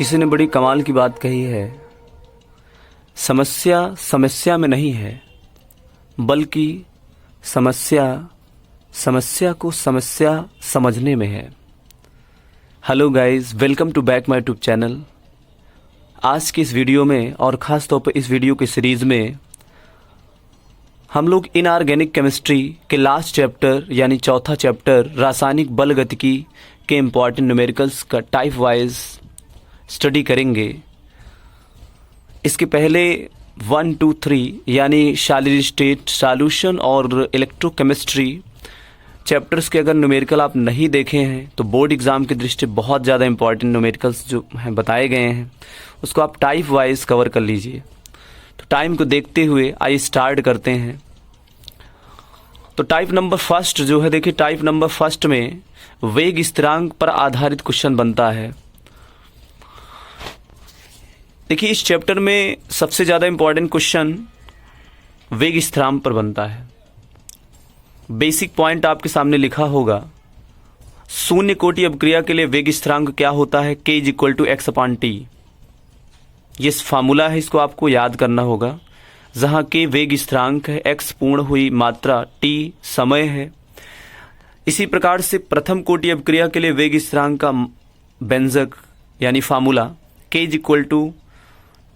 किसी ने बड़ी कमाल की बात कही है, समस्या समस्या में नहीं है, बल्कि समस्या समस्या को समस्या समझने में है। Hello guys, welcome to back my YouTube channel. आज की इस वीडियो में और ख़ास तौर पर इस वीडियो की सीरीज़ में हम लोग इनऑर्गेनिक केमिस्ट्री के लास्ट चैप्टर यानी चौथा चैप्टर रासायनिक बल गतिकी के इम्पॉर्टेंट न्यूमेरिकल्स का टाइप वाइज स्टडी करेंगे। इसके पहले 1, 2, 3 यानी सॉलिड स्टेट, सॉल्यूशन और इलेक्ट्रोकेमिस्ट्री चैप्टर्स के अगर न्यूमेरिकल आप नहीं देखे हैं तो बोर्ड एग्ज़ाम की दृष्टि बहुत ज़्यादा इंपॉर्टेंट न्यूमेरिकल्स जो हैं बताए गए हैं उसको आप टाइप वाइज कवर कर लीजिए। तो टाइम को देखते हुए आइए स्टार्ट करते हैं। तो टाइप नंबर फर्स्ट जो है, देखिए टाइप नंबर फर्स्ट में वेग स्थिरांक पर आधारित क्वेश्चन बनता है। देखिए इस चैप्टर में सबसे ज़्यादा इंपॉर्टेंट क्वेश्चन वेग स्थिरांक पर बनता है। बेसिक पॉइंट आपके सामने लिखा होगा, शून्य कोटि अपक्रिया के लिए वेग स्थिरांक क्या होता है, k = x/t। ये फार्मूला है, इसको आपको याद करना होगा। जहाँ k वेग स्थिरांक है, x पूर्ण हुई मात्रा, t समय है। इसी प्रकार से प्रथम कोटि अपक्रिया के लिए वेग स्थिरांक का व्यंजक यानी formula k =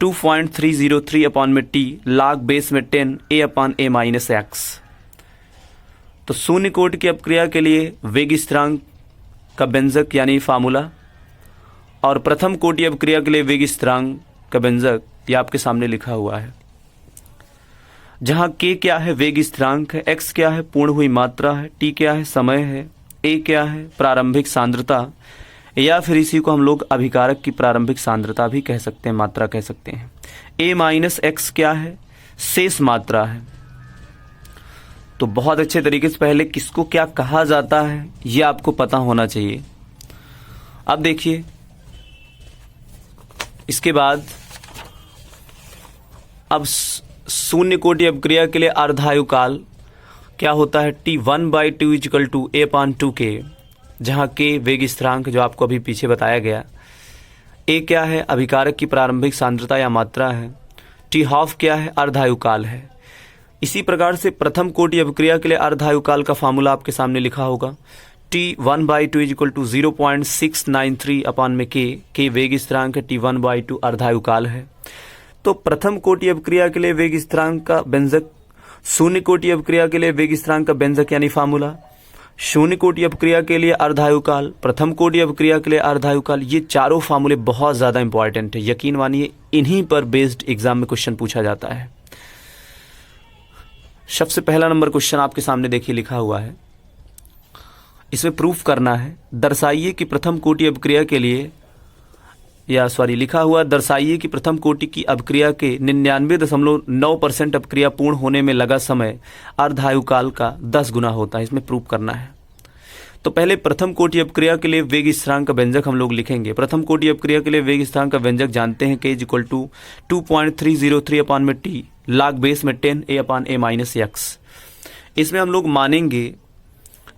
2.303/t log base में 10 a/a-x। तो शून्य कोटि की अपक्रिया के लिए वेग स्थिरांक का व्यंजक यानी फार्मूला और प्रथम कोटि अपक्रिया के लिए वेग स्थिरांक का व्यंजक ये आपके सामने लिखा हुआ है। जहाँ k क्या है, वेग स्थिरांक है, x क्या है, पूर्ण हुई मात्रा है, t क्या है, समय है, a क्या है, प्रारंभिक सांद्रता, या फिर इसी को हम लोग अभिकारक की प्रारंभिक सांद्रता भी कह सकते हैं, मात्रा कह सकते हैं। a-x क्या है, शेष मात्रा है। तो बहुत अच्छे तरीके से पहले किसको क्या कहा जाता है ये आपको पता होना चाहिए। अब देखिए इसके बाद अब शून्य कोटि अपक्रिया के लिए अर्धायुकाल क्या होता है, T1/2 = a/2k, जहाँ k वेग स्थिरांक जो आपको अभी पीछे बताया गया, a क्या है, अभिकारक की प्रारंभिक सांद्रता या मात्रा है, T½ क्या है, अर्धायुकाल है। इसी प्रकार से प्रथम कोटि अपक्रिया के लिए अर्धायुकाल का फार्मूला आपके सामने लिखा होगा, T1/2 = 0.693/k, k वेग स्थिरांक है, T1/2 अर्धायुकाल है। तो प्रथम कोटि अपक्रिया के लिए वेग स्थिरांक का व्यंजक, शून्य कोटि अपक्रिया के लिए वेग स्थिरांक का व्यंजक यानी फार्मूला, शून्य कोटि अपक्रिया के लिए अर्धायुकाल, प्रथम कोटि अपक्रिया के लिए अर्धायुकाल, ये चारों फार्मूले बहुत ज़्यादा इंपॉर्टेंट है। यकीन मानिए इन्हीं पर बेस्ड एग्जाम में क्वेश्चन पूछा जाता है। सबसे पहला नंबर क्वेश्चन आपके सामने देखिए लिखा हुआ है, इसमें प्रूफ करना है, दर्शाइए कि प्रथम कोटि अपक्रिया के लिए लिखा हुआ, दर्शाइए कि प्रथम कोटि की अपक्रिया के 99.9% अपक्रिया पूर्ण होने में लगा समय अर्धायुकाल का 10 गुना होता है। इसमें प्रूफ करना है। तो पहले प्रथम कोटि अपक्रिया के लिए वेग स्थिरांक का व्यंजक हम लोग लिखेंगे। प्रथम कोटि अपक्रिया के लिए वेग स्थिरांक का व्यंजक जानते हैं, k = 2.303/t log बेस में 10 a/a-x। इसमें हम लोग मानेंगे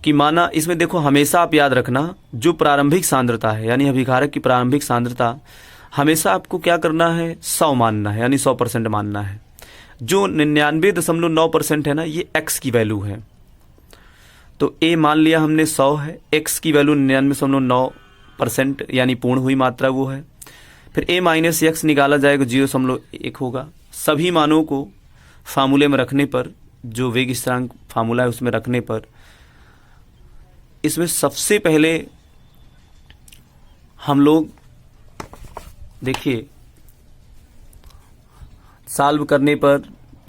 कि माना, इसमें देखो हमेशा आप याद रखना, जो प्रारंभिक सांद्रता है यानी अभिकारक की प्रारंभिक सांद्रता हमेशा आपको क्या करना है, 100 मानना है यानी 100% मानना है। जो 99.9% है ना, ये x की वैल्यू है। तो a मान लिया हमने 100 है, x की वैल्यू 99.9% यानी पूर्ण हुई मात्रा वो है। फिर a-x निकाला जाएगा, 0.1 होगा। सभी मानों को फार्मूले में रखने पर, जो वेग स्थिरांक फार्मूला है उसमें रखने पर, इसमें सबसे पहले हम लोग देखिए सॉल्व करने पर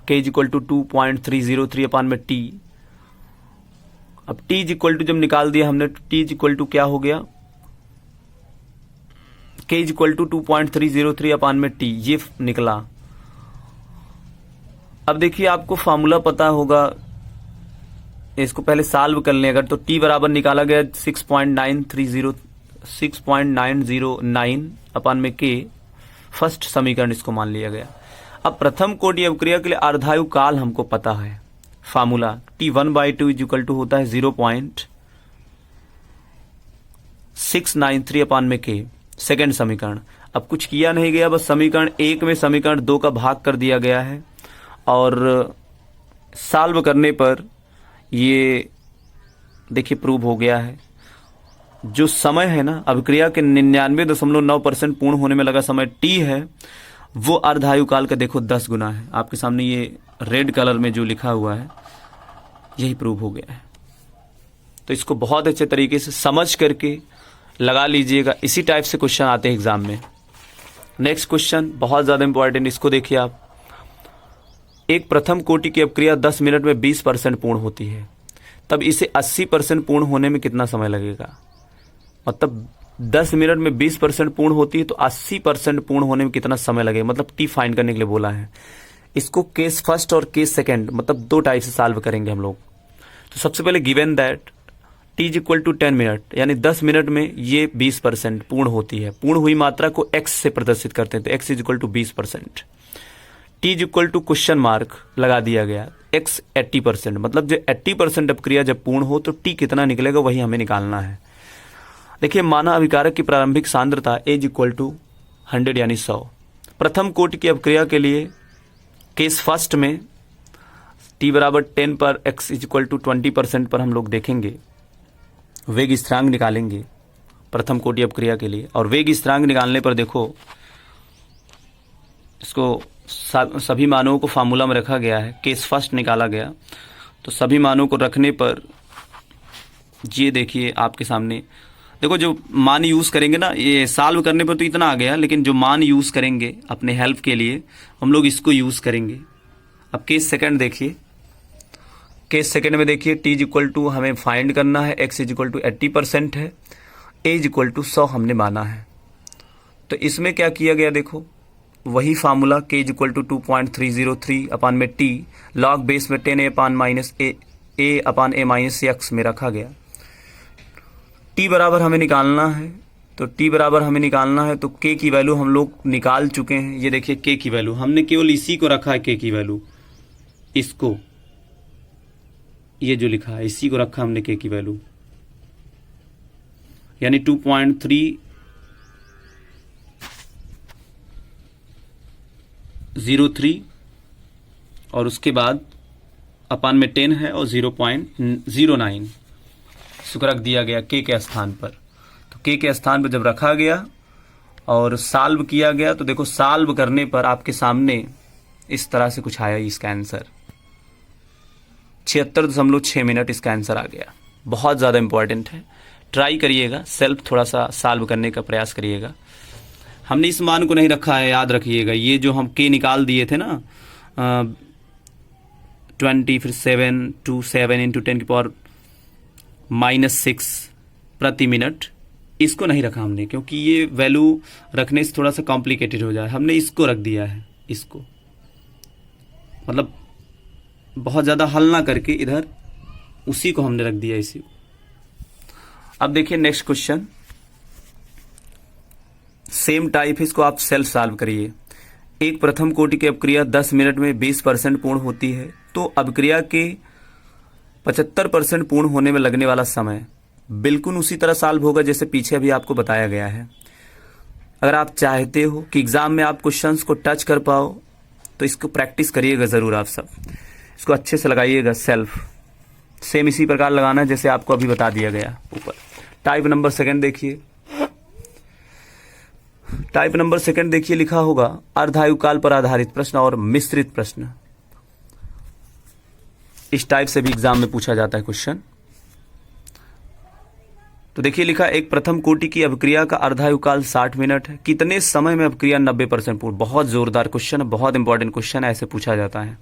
k = 2.303/t। अब t = जब निकाल दिया हमने तो t = क्या हो गया, k = 2.303/t ये निकला। अब देखिए आपको फार्मूला पता होगा, इसको पहले सॉल्व कर लें अगर, तो t बराबर निकाला गया 6.909/k, फर्स्ट समीकरण इसको मान लिया गया। अब प्रथम कोटि अपक्रिया के लिए अर्धायुकाल हमको पता है, फार्मूला T1/2 = होता है 0.693/k, सेकेंड समीकरण। अब कुछ किया नहीं गया, बस समीकरण 1 में समीकरण 2 का भाग कर दिया गया है और सॉल्व करने पर ये देखिए प्रूव हो गया है। जो समय है ना अभिक्रिया के 99.9% पूर्ण होने में लगा समय t है, वो अर्धायु काल का देखो 10 गुना है। आपके सामने ये रेड कलर में जो लिखा हुआ है यही प्रूव हो गया है। तो इसको बहुत अच्छे तरीके से समझ करके लगा लीजिएगा। इसी टाइप से क्वेश्चन आते हैं एग्जाम में। नेक्स्ट क्वेश्चन बहुत ज़्यादा इंपॉर्टेंट, इसको देखिए आप। एक प्रथम कोटि की अपक्रिया 10 मिनट में 20% पूर्ण होती है, तब इसे 80% पूर्ण होने में कितना समय लगेगा? मतलब 10 मिनट में 20% पूर्ण होती है तो 80% पूर्ण होने में कितना समय लगेगा, मतलब टी फाइंड करने के लिए बोला है। इसको केस फर्स्ट और केस सेकंड मतलब 2 टाइप से सॉल्व करेंगे हम लोग। तो सबसे पहले given that T is equal to 10 minute, यानी 10 मिनट में ये 20% पूर्ण होती है। पूर्ण हुई मात्रा को x से प्रदर्शित करते हैं, तो x is equal to 20%। T is equal to question mark लगा दिया गया, x 80%, मतलब जो 80% अपक्रिया जब पूर्ण हो तो टी कितना निकलेगा वही हमें निकालना है। देखिए, माना अभिकारक की प्रारंभिक सांद्रता एज इक्वल टू 100 यानी 100। प्रथम कोटि की अपक्रिया के लिए केस फर्स्ट में t बराबर 10 पर x इज इक्वल टू 20% पर हम लोग देखेंगे, वेग स्थिरांक निकालेंगे प्रथम कोटि अपक्रिया के लिए। और वेग स्थिरांक निकालने पर देखो, इसको सभी मानों को फार्मूला में रखा गया है। केस फर्स्ट निकाला गया तो सभी मानों को रखने पर ये देखिए आपके सामने, देखो जो मान यूज़ करेंगे ना, ये सॉल्व करने पर तो इतना आ गया, लेकिन जो मान यूज़ करेंगे अपने हेल्प के लिए हम लोग इसको यूज़ करेंगे। अब केस सेकंड देखिए, केस सेकंड में देखिए टी इज इक्वल टू हमें फाइंड करना है, एक्स इज इक्वल टू 80% है, ए इज इक्वल टू 100 हमने माना है। तो इसमें क्या किया गया देखो, वही फार्मूला के इज इक्वल टू 2.303 अपान में टी लॉग बेस में 10 ए अपान माइनस ए अपान ए माइनस एक्स में रखा गया। टी बराबर हमें निकालना है, तो टी बराबर हमें निकालना है तो के की वैल्यू हम लोग निकाल चुके हैं। ये देखिए के की वैल्यू हमने केवल इसी को रखा है, के की वैल्यू इसको, ये जो लिखा है इसी को रखा हमने के की वैल्यू, यानी 2.303 और उसके बाद अपान में 10 है और 0.09 इसको रख दिया गया के स्थान पर। तो के स्थान पर जब रखा गया और सॉल्व किया गया तो देखो सॉल्व करने पर आपके सामने इस तरह से कुछ आया इसका आंसर, 76.6 मिनट इसका आंसर आ गया। बहुत ज़्यादा इंपॉर्टेंट है, ट्राई करिएगा, सेल्फ थोड़ा सा सॉल्व करने का प्रयास करिएगा। हमने इस मान को नहीं रखा है, याद रखिएगा। ये जो हम के निकाल दिए थे ना 20 फिर 7 to 7 × 10⁻⁻6 प्रति मिनट, इसको नहीं रखा हमने क्योंकि ये वैल्यू रखने से थोड़ा सा कॉम्प्लिकेटेड हो जाए। हमने इसको रख दिया है, इसको मतलब बहुत ज़्यादा हल ना करके इधर उसी को हमने रख दिया, इसी को। अब देखिए नेक्स्ट क्वेश्चन, सेम टाइप, इसको आप सेल्फ सॉल्व करिए। एक प्रथम कोटि की अपक्रिया 10 मिनट में 20% पूर्ण होती है, तो अपक्रिया के 75% पूर्ण होने में लगने वाला समय बिल्कुल उसी तरह सॉल्व होगा जैसे पीछे अभी आपको बताया गया है। अगर आप चाहते हो कि एग्जाम में आप क्वेश्चंस को टच कर पाओ तो इसको प्रैक्टिस करिएगा ज़रूर। आप सब इसको अच्छे से लगाइएगा, सेल्फ सेम इसी प्रकार लगाना है जैसे आपको अभी बता दिया गया ऊपर। टाइप नंबर सेकंड देखिए, टाइप नंबर सेकंड देखिए लिखा होगा अर्धायुकाल पर आधारित प्रश्न और मिश्रित प्रश्न। इस टाइप से भी एग्जाम में पूछा जाता है क्वेश्चन। तो देखिए लिखा, एक प्रथम कोटि की अभिक्रिया का अर्धायुकाल 60 मिनट है, कितने समय में अभिक्रिया 90% पूर्ण। बहुत जोरदार क्वेश्चन है, बहुत इंपॉर्टेंट क्वेश्चन है, ऐसे पूछा जाता है।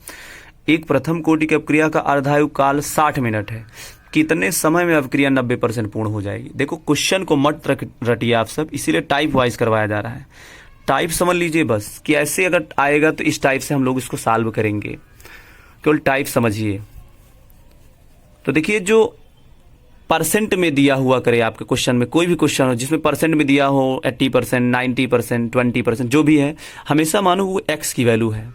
एक प्रथम कोटि की अभिक्रिया का अर्धायुकाल 60 मिनट है, कितने समय में अभिक्रिया 90% पूर्ण हो जाएगी। देखो क्वेश्चन को मत रटिए आप सब, इसीलिए टाइप वाइज करवाया जा रहा है। टाइप समझ लीजिए बस कि ऐसे अगर आएगा तो इस टाइप से हम लोग इसको सॉल्व करेंगे, केवल टाइप समझिए। तो देखिए जो परसेंट में दिया हुआ करे आपके क्वेश्चन में, कोई भी क्वेश्चन हो जिसमें परसेंट में दिया हो 80%, 90%, 20% जो भी है, हमेशा मानो वो एक्स की वैल्यू है।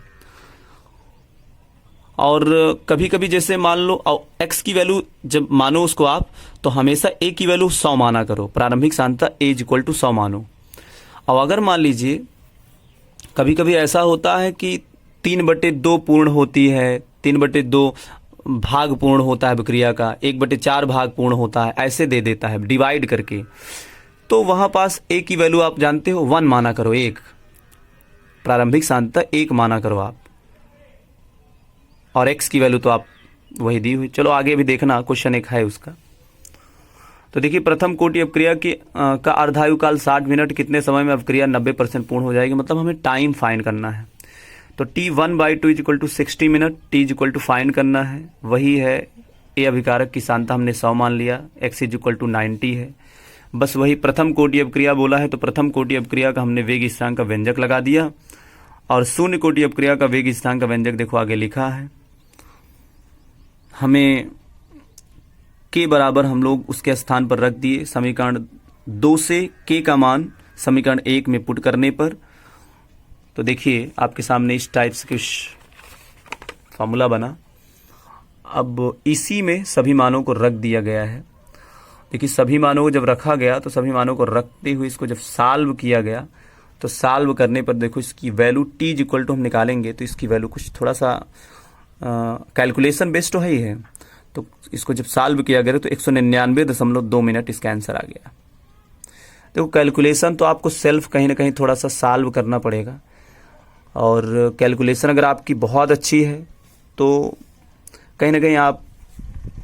और कभी कभी जैसे मान लो एक्स की वैल्यू जब मानो उसको आप, तो हमेशा ए की वैल्यू 100 माना करो। प्रारंभिक सांद्रता ए इक्वल टू 100 मानो। और अगर मान लीजिए कभी कभी ऐसा होता है कि 3/2 पूर्ण होती है, 3/2 भाग पूर्ण होता है अभिक्रिया का, 1/4 भाग पूर्ण होता है, ऐसे दे देता है डिवाइड करके, तो वहां पास ए की वैल्यू आप जानते हो 1 माना करो, 1 प्रारंभिक सांद्रता 1 माना करो आप, और एक्स की वैल्यू तो आप वही दी हुई। चलो आगे भी देखना, क्वेश्चन एक है उसका। तो देखिए प्रथम कोटि अपक्रिया की का अर्धायु काल 60 मिनट, कितने समय में अपक्रिया 90% पूर्ण हो जाएगी, मतलब हमें टाइम फाइंड करना है। तो T1/2 = 60 मिनट, T = फाइंड करना है, वही है ए अभिकारक की सांद्रता हमने 100 मान लिया, x = 90 है। बस वही प्रथम कोटि अपक्रिया बोला है तो प्रथम कोटि अपक्रिया का हमने वेग स्थिरांक का व्यंजक लगा दिया, और शून्य कोटि अपक्रिया का वेग स्थिरांक का व्यंजक देखो आगे लिखा है। हमें के बराबर हम लोग उसके स्थान पर रख दिए, समीकरण 2 से के का मान समीकरण 1 में पुट करने पर। तो देखिए आपके सामने इस टाइप से कुछ फॉर्मूला बना। अब इसी में सभी मानों को रख दिया गया है। देखिए सभी मानों को जब रखा गया तो सभी मानों को रखते हुए इसको जब सॉल्व किया गया तो सॉल्व करने पर देखो इसकी वैल्यू T = हम निकालेंगे तो इसकी वैल्यू कुछ थोड़ा सा कैलकुलेशन बेस्ड तो है ही है। तो इसको जब सॉल्व किया गया तो 199.2 मिनट इसका आंसर आ गया। देखो कैलकुलेशन तो आपको सेल्फ कहीं ना कहीं थोड़ा सा सॉल्व करना पड़ेगा, और कैलकुलेशन अगर आपकी बहुत अच्छी है तो कहीं ना कहीं आप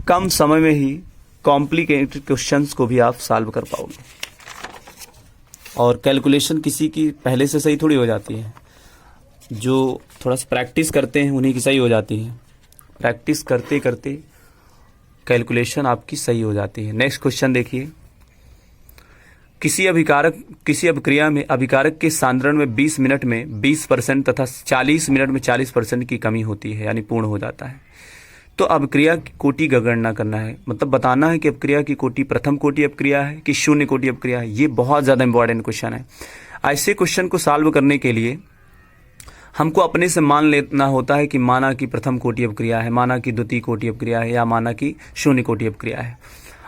कम समय में ही कॉम्प्लिकेटेड क्वेश्चंस को भी आप सॉल्व कर पाओगे। और कैलकुलेशन किसी की पहले से सही थोड़ी हो जाती है, जो थोड़ा सा प्रैक्टिस करते हैं उन्हीं की सही हो जाती है। प्रैक्टिस करते करते कैलकुलेशन आपकी सही हो जाती है। नेक्स्ट क्वेश्चन देखिए, किसी अभिक्रिया में अभिकारक के सांद्रण में 20 मिनट में 20% तथा 40 मिनट में 40% की कमी होती है, यानी पूर्ण हो जाता है। तो अभिक्रिया की कोटि का गणना करना है, मतलब बताना है कि अभिक्रिया की कोटि प्रथम कोटि अपक्रिया है कि शून्य कोटि अपक्रिया है। ये बहुत ज़्यादा इंपॉर्टेंट क्वेश्चन है। ऐसे क्वेश्चन को सॉल्व करने के लिए हमको अपने से मान लेना होता है कि माना कि प्रथम कोटि अपक्रिया है, माना कि द्वितीय कोटि अपक्रिया है, या माना कि शून्य कोटि अपक्रिया है।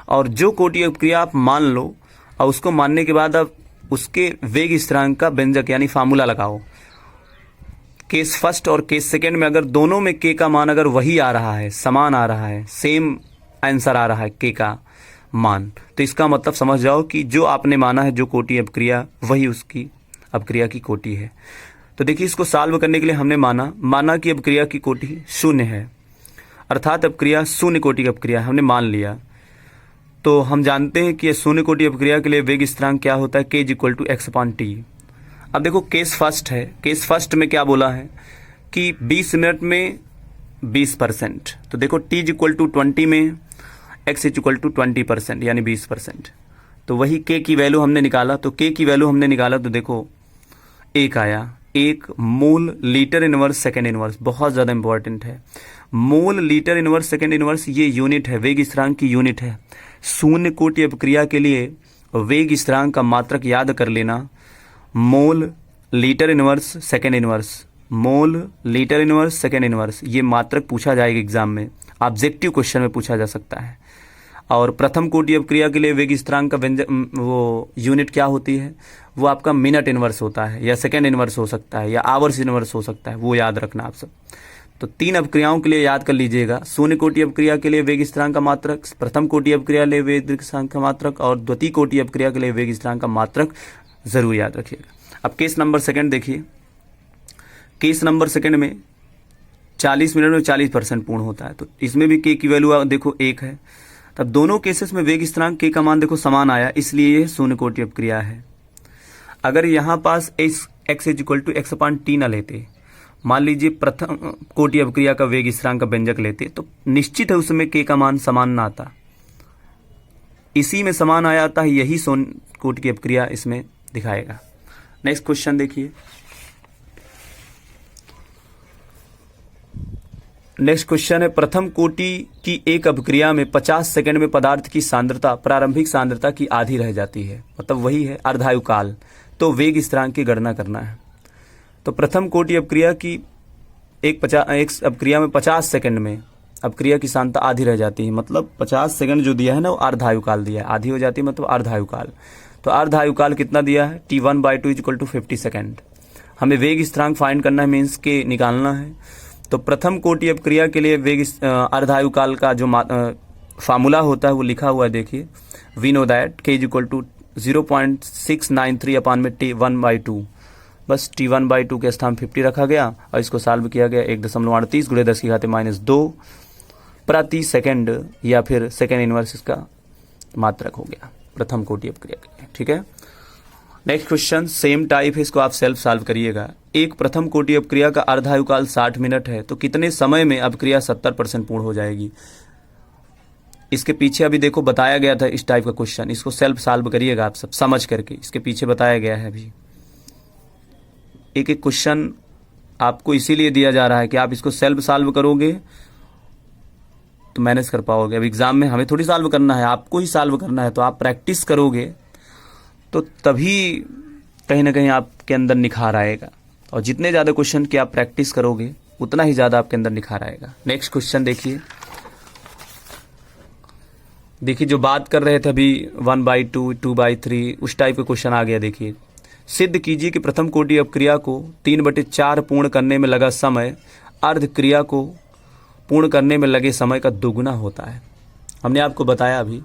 और जो कोटि अपक्रिया आप मान लो और उसको मानने के बाद आप उसके वेग स्थिरांक का व्यंजक यानी फार्मूला लगाओ। केस फर्स्ट और केस सेकेंड में अगर दोनों में के का मान अगर वही आ रहा है, समान आ रहा है, सेम आंसर आ रहा है के का मान, तो इसका मतलब समझ जाओ कि जो आपने माना है जो कोटि अपक्रिया वही उसकी अपक्रिया की कोटि है। तो देखिए इसको सॉल्व करने के लिए हमने माना कि अपक्रिया की कोटि शून्य है, अर्थात अपक्रिया शून्य कोटि की अपक्रिया हमने मान लिया। तो हम जानते हैं कि शून्य कोटि अपक्रिया के लिए वेग स्थिरांक क्या होता है, k = x/t। अब देखो केस फर्स्ट है, केस फर्स्ट में क्या बोला है कि 20 मिनट में 20%, तो देखो t = 20 में x = 20% यानी 20%। तो वही k की वैल्यू हमने निकाला, तो k की वैल्यू हमने निकाला तो देखो 1 आया, 1 mole litre inverse second inverse, बहुत ज़्यादा इंपॉर्टेंट है। Mole litre inverse second inverse ये यूनिट है, वेग स्थिरांक की यूनिट है। शून्य कोटि अपक्रिया के लिए वेग स्थिरांक का मात्रक याद कर लेना, mole litre inverse second inverse, mole litre inverse second inverse, ये मात्रक पूछा जाएगा एग्जाम में, ऑब्जेक्टिव क्वेश्चन में पूछा जा सकता है। और प्रथम कोटि अपक्रिया के लिए वेग स्थिरांक का व्यंजक वो यूनिट क्या होती है, वो आपका मिनट इनवर्स होता है, या सेकेंड इनवर्स हो सकता है, या आवर्स इनवर्स हो सकता है, वो याद रखना आप सब। तो 3 अपक्रियाओं के लिए याद कर लीजिएगा, शून्य कोटि अपक्रिया के लिए वेग स्थिरांक का मात्रक, प्रथम कोटि अपक्रिया के लिए वेग स्थिरांक का मात्रक, और द्वितीय कोटि अपक्रिया के लिए वेग स्थिरांक का मात्रक जरूर याद रखिएगा। अब केस नंबर सेकंड देखिए, केस नंबर सेकंड में 40 मिनट में 40% पूर्ण होता है, तो इसमें भी के की वैल्यू देखो 1 है। तब दोनों केसेस में वेग स्थिरांक के का मान देखो समान आया, इसलिए ये शून्य कोटि अपक्रिया है। अगर यहाँ पास x = x/t ना लेते, मान लीजिए प्रथम कोटि अपक्रिया का वेग स्थिरांक का व्यंजक लेते, तो निश्चित है उसमें के का मान समान ना आता, इसी में समान आया आता है, यही शून्य कोटि की अपक्रिया इसमें दिखाएगा। नेक्स्ट क्वेश्चन देखिए, नेक्स्ट क्वेश्चन है, प्रथम कोटि की एक अपक्रिया में 50 सेकंड में पदार्थ की सांद्रता प्रारंभिक सांद्रता की आधी रह जाती है, मतलब वही है अर्धायु काल। तो वेग स्थिरांक की गणना करना है। तो प्रथम कोटि अपक्रिया की एक अपक्रिया में 50 सेकंड में अब क्रिया की सांद्रता आधी रह जाती है, मतलब 50 सेकंड जो दिया है ना वो अर्धायुकाल दिया है, आधी हो जाती है मतलब अर्धायुकाल। तो अर्धायुकाल कितना दिया है, t1/2 इक्वल टू 50 सेकेंड। हमें वेग स्थिरांक फाइंड करना है, मीन्स के निकालना है। तो प्रथम कोटि अपक्रिया के लिए वेग अर्धायुकाल का जो फार्मूला होता है वो लिखा हुआ है, देखिए। We know that k equal to 0.693 upon में t1/2। बस t1/2 के स्थान 50 रखा गया और इसको सॉल्व किया गया। 1.38 × 10⁻² प्रति सेकंड, या फिर सेकंड इनवर्स इसका मात्रक हो गया प्रथम कोटि अपक्रिया के लिए। ठीक है, नेक्स्ट क्वेश्चन सेम टाइप है, इसको आप सेल्फ सॉल्व करिएगा। एक प्रथम कोटि अपक्रिया का अर्धायुकाल 60 मिनट है, तो कितने समय में अपक्रिया 70% पूर्ण हो जाएगी। इसके पीछे अभी देखो बताया गया था इस टाइप का क्वेश्चन, इसको सेल्फ सॉल्व करिएगा आप सब समझ करके। इसके पीछे बताया गया है, अभी एक एक क्वेश्चन आपको इसीलिए दिया जा रहा है कि आप इसको सेल्फ सॉल्व करोगे तो मैनेज कर पाओगे। अब एग्जाम में हमें थोड़ी सॉल्व करना है, आपको ही सॉल्व करना है। तो आप प्रैक्टिस करोगे तो तभी कहीं ना कहीं आपके अंदर निखार आएगा, और जितने ज़्यादा क्वेश्चन की आप प्रैक्टिस करोगे उतना ही ज़्यादा आपके अंदर निखार आएगा। नेक्स्ट क्वेश्चन देखिए, जो बात कर रहे थे अभी 1/2, 2/3 उस टाइप का क्वेश्चन आ गया। देखिए, सिद्ध कीजिए कि प्रथम कोटि अपक्रिया को 3/4 पूर्ण करने में लगा समय अर्ध क्रिया को पूर्ण करने में लगे समय का दोगुना होता है। हमने आपको बताया अभी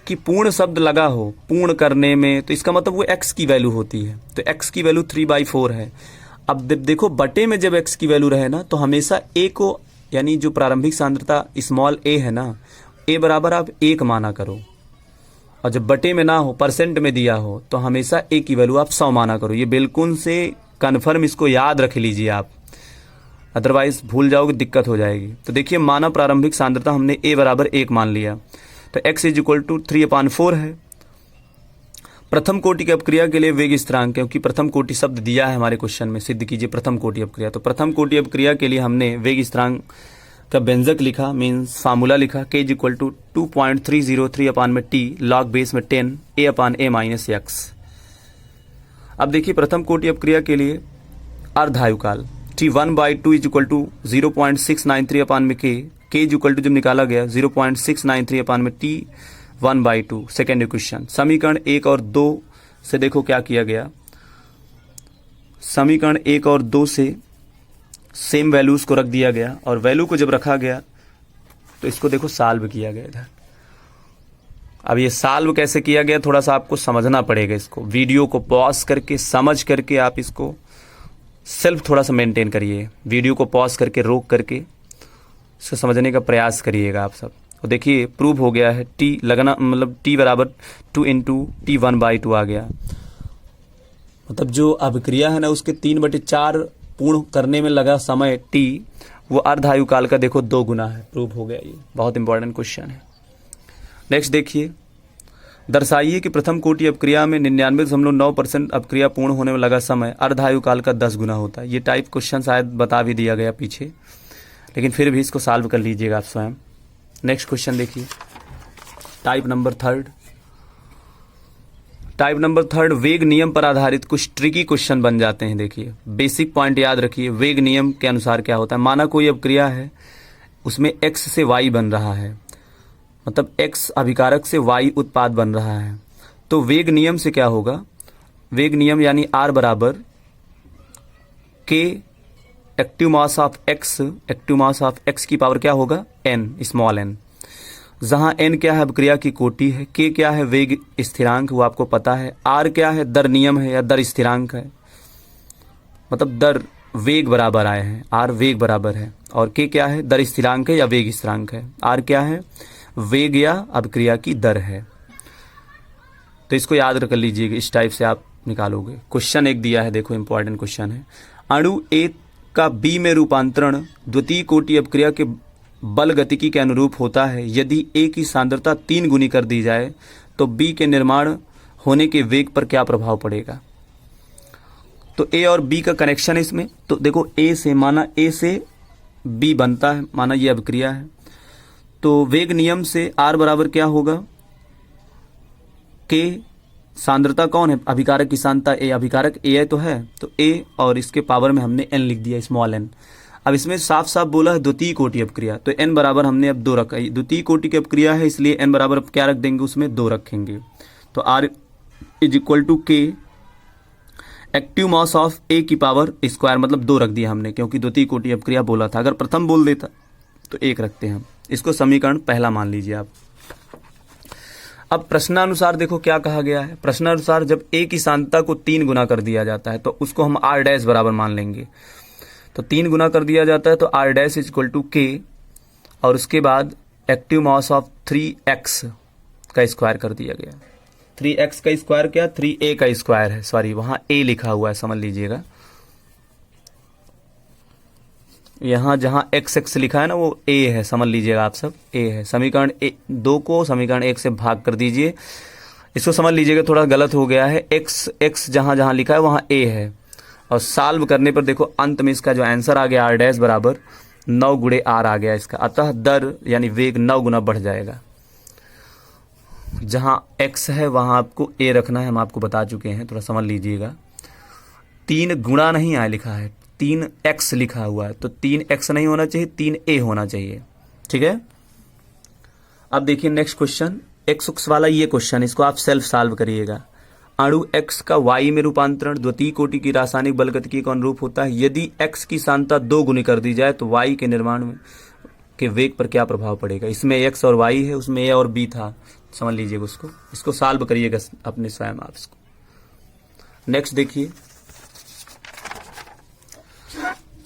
कि पूर्ण शब्द लगा हो पूर्ण करने में, तो इसका मतलब वो x की वैल्यू होती है। तो x की वैल्यू 3/4 है। अब देखो बटे में जब x की वैल्यू रहे ना, तो हमेशा a को, यानी जो प्रारंभिक सांद्रता स्मॉल a है ना, a बराबर आप 1 माना करो। और जब बटे में ना हो, परसेंट में दिया हो, तो हमेशा a की वैल्यू आप 100 माना करो। ये बिल्कुल से कन्फर्म, इसको याद रख लीजिए आप, अदरवाइज भूल जाओगे दिक्कत हो जाएगी। तो देखिए, माना प्रारंभिक सांद्रता हमने a बराबर 1 मान लिया, तो x इक्वल टू 3/4 है। प्रथम कोटि की अपक्रिया के लिए वेग स्थिरांक, क्योंकि प्रथम कोटि शब्द दिया है हमारे क्वेश्चन में, सिद्ध कीजिए प्रथम कोटि अपक्रिया। तो प्रथम कोटि अपक्रिया के लिए हमने वेग स्थिरांक का व्यंजक लिखा, मीन्स फार्मूला लिखा, k इक्वल टू 2.303 अपान में t log बेस में 10 a/a-x। अब देखिए, प्रथम कोटि अपक्रिया के लिए अर्धायुकाल t1/2 इक्वल टू 0.693 अपान में k इक्वल टू जब निकाला गया 0.693 अपान में t1/2। सेकेंड इक्वेशन, समीकरण 1 और 2 से देखो क्या किया गया। समीकरण 1 और 2 से सेम वैल्यूज को रख दिया गया, और वैल्यू को जब रखा गया तो इसको देखो सॉल्व किया गया इधर। अब ये सॉल्व कैसे किया गया थोड़ा सा आपको समझना पड़ेगा। इसको वीडियो को पॉज करके समझ करके आप इसको सेल्फ थोड़ा सा मेंटेन करिए। वीडियो को पॉज करके रोक करके इसको समझने का प्रयास करिएगा आप सब। और देखिए, प्रूव हो गया है, t लगना मतलब t बराबर 2 × t1/2 आ गया। मतलब जो अभिक्रिया है ना, उसके 3/4 पूर्ण करने में लगा समय t, वो अर्धायुकाल का देखो 2 गुना है। प्रूव हो गया, ये बहुत इंपॉर्टेंट क्वेश्चन है। नेक्स्ट देखिए, दर्शाइए कि प्रथम कोटि अपक्रिया में 99.9% अपक्रिया पूर्ण होने में लगा समय अर्धायुकाल का 10 गुना होता है। ये टाइप क्वेश्चन शायद बता भी दिया गया पीछे, लेकिन फिर भी इसको सॉल्व कर लीजिएगा आप स्वयं। नेक्स्ट क्वेश्चन देखिए, टाइप नंबर थर्ड वेग नियम पर आधारित कुछ ट्रिकी क्वेश्चन बन जाते हैं। देखिए, बेसिक पॉइंट याद रखिए। वेग नियम के अनुसार क्या होता है, माना कोई अपक्रिया है, उसमें x से y बन रहा है, मतलब x अभिकारक से y उत्पाद बन रहा है। तो वेग नियम से क्या होगा, वेग नियम यानी r बराबर k active mass of x की पावर क्या होगा, n, स्मॉल n। जहां n क्या है अपक्रिया की कोटि है, k क्या है वेग स्थिरांक वो आपको पता है, r क्या है दर नियम है या दर स्थिरांक है, मतलब दर वेग बराबर आए हैं, r वेग बराबर है, और k क्या है दर स्थिरांक है या वेग स्थिरांक है, r क्या है वेग या अपक्रिया की दर है। तो इसको याद रख लीजिएगा, इस टाइप से आप निकालोगे। क्वेश्चन एक दिया है, देखो इंपॉर्टेंट क्वेश्चन है। अणु A का B में रूपांतरण द्वितीय कोटि अपक्रिया के बल गतिकी के अनुरूप होता है। यदि A की सांद्रता 3 गुनी कर दी जाए तो B के निर्माण होने के वेग पर क्या प्रभाव पड़ेगा। तो A और B का कनेक्शन है इसमें। तो देखो, A से माना A से B बनता है, माना ये अपक्रिया है, तो वेग नियम से R बराबर क्या होगा, K सांद्रता कौन है, अभिकारक की सांद्रता A, अभिकारक A है तो है, तो A और इसके पावर में हमने n लिख दिया, स्मॉल n। अब इसमें साफ साफ बोला है द्वितीय कोटि अपक्रिया, तो n बराबर हमने अब 2 रखा है। द्वितीय कोटि की अपक्रिया है इसलिए n बराबर अब क्या रख देंगे, उसमें 2 रखेंगे। तो r is equal to k active mass of a की पावर स्क्वायर, मतलब 2 रख दिया हमने क्योंकि द्वितीय कोटि अपक्रिया बोला था। अगर प्रथम बोल देता तो 1 रखते हैं हम। इसको समीकरण पहला मान लीजिए आप। अब प्रश्नानुसार देखो क्या कहा गया है। प्रश्नानुसार जब a की सांद्रता को 3 गुना कर दिया जाता है तो उसको हम r डैश बराबर मान लेंगे। तो 3 गुना कर दिया जाता है तो r dash is equal to k, और उसके बाद एक्टिव मास ऑफ 3x का स्क्वायर कर दिया गया। 3x का स्क्वायर क्या, 3a का स्क्वायर है, सॉरी वहां a लिखा हुआ है, समझ लीजिएगा। यहाँ जहां x लिखा है ना वो a है, समझ लीजिएगा आप सब, a है। समीकरण 2 को समीकरण 1 से भाग कर दीजिए। इसको समझ लीजिएगा थोड़ा गलत हो गया है, x जहां जहां लिखा है वहां a है, और सॉल्व करने पर देखो अंत में इसका जो आंसर आ गया r डैश बराबर 9 गुणे r आ गया इसका। अतः दर यानी वेग 9 गुना बढ़ जाएगा। जहां x है वहां आपको a रखना है, हम आपको बता चुके हैं, थोड़ा समझ लीजिएगा। 3 गुणा नहीं आया लिखा है, 3x लिखा हुआ है, तो 3x नहीं होना चाहिए, 3a होना चाहिए, ठीक है। अब देखिए नेक्स्ट क्वेश्चन, x वाला ये क्वेश्चन, इसको आप सेल्फ सॉल्व करिएगा। अणु x का y में रूपांतरण द्वितीय कोटि की रासायनिक बलगतिकी के अनुरूप होता है। यदि x की सांद्रता 2 गुनी कर दी जाए तो y के निर्माण में के वेग पर क्या प्रभाव पड़ेगा। इसमें x और y है, उसमें a और b था, समझ लीजिएगा उसको। इसको सॉल्व करिएगा अपने स्वयं आप इसको। नेक्स्ट देखिए,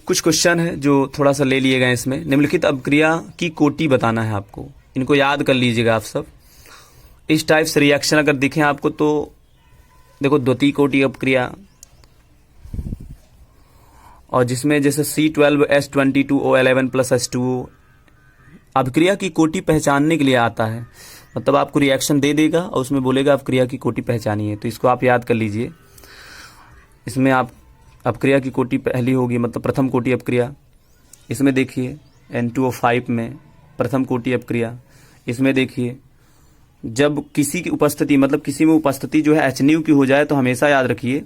कुछ क्वेश्चन है जो थोड़ा सा ले लिए गए इसमें। निम्नलिखित अपक्रिया की कोटि बताना है आपको, इनको याद कर लीजिएगा आप सब। इस टाइप से रिएक्शन अगर दिखे आपको तो देखो द्वितीय कोटि अपक्रिया, और जिसमें जैसे C12H22O11 प्लस H2O अपक्रिया की कोटि पहचानने के लिए आता है। मतलब आपको रिएक्शन दे देगा और उसमें बोलेगा अपक्रिया की कोटि पहचानी है, तो इसको आप याद कर लीजिए। इसमें आप अपक्रिया की कोटि पहली होगी, मतलब प्रथम कोटि अपक्रिया। इसमें देखिए N2O5 में प्रथम कोटि अपक्रिया। इसमें देखिए जब किसी की उपस्थिति, मतलब किसी में उपस्थिति जो है HNu की हो जाए तो हमेशा याद रखिए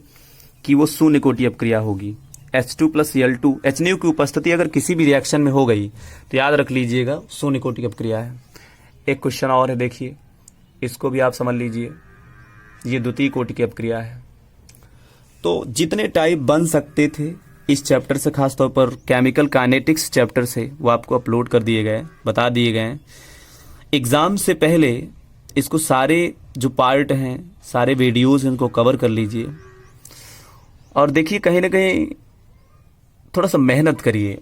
कि वो शून्य कोटि अपक्रिया होगी। H2 प्लस Cl2, HNu की उपस्थिति अगर किसी भी रिएक्शन में हो गई तो याद रख लीजिएगा शून्य कोटि अपक्रिया है। एक क्वेश्चन और है, देखिए इसको भी आप समझ लीजिए, ये द्वितीय कोटि की अपक्रिया है। तो जितने टाइप बन सकते थे इस चैप्टर से, खासतौर पर केमिकल काइनेटिक्स चैप्टर से, वो आपको अपलोड कर दिए गए, बता दिए गए। एग्ज़ाम से पहले इसको सारे जो पार्ट हैं, सारे वीडियोज़ इनको कवर कर लीजिए। और देखिए कहीं ना कहीं थोड़ा सा मेहनत करिए।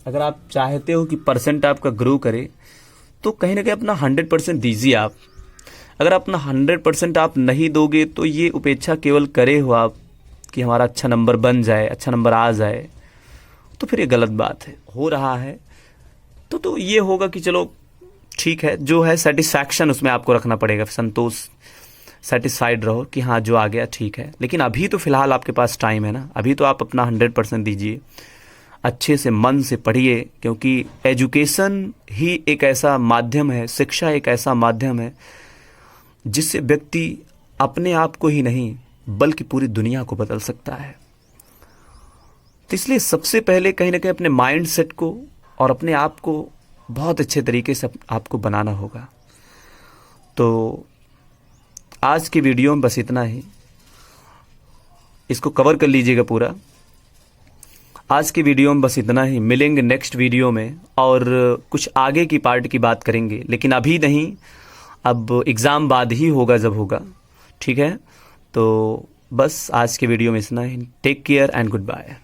अगर आप चाहते हो कि परसेंट आपका ग्रो करे तो कहीं ना कहीं अपना 100% दीजिए आप। अगर अपना 100% आप नहीं दोगे तो ये उपेक्षा केवल करे हो आप कि हमारा अच्छा नंबर बन जाए, अच्छा नंबर आ जाए, तो फिर ये गलत बात है। हो रहा है तो ये होगा कि चलो ठीक है, जो है सेटिस्फैक्शन उसमें आपको रखना पड़ेगा, संतोष, सेटिस्फाइड रहो कि हाँ जो आ गया ठीक है। लेकिन अभी तो फिलहाल आपके पास टाइम है ना, अभी तो आप अपना 100% दीजिए, अच्छे से मन से पढ़िए, क्योंकि एजुकेशन ही एक ऐसा माध्यम है, शिक्षा एक ऐसा माध्यम है जिससे व्यक्ति अपने आप को ही नहीं बल्कि पूरी दुनिया को बदल सकता है। तो इसलिए सबसे पहले कहीं ना कहीं अपने माइंड सेट को और अपने आप को बहुत अच्छे तरीके से आपको बनाना होगा। तो आज की वीडियो में बस इतना ही, इसको कवर कर लीजिएगा पूरा। आज की वीडियो में बस इतना ही, मिलेंगे नेक्स्ट वीडियो में और कुछ आगे की पार्ट की बात करेंगे, लेकिन अभी नहीं, अब एग्ज़ाम बाद ही होगा जब होगा, ठीक है। तो बस आज के वीडियो में इतना ही। Take care and good bye.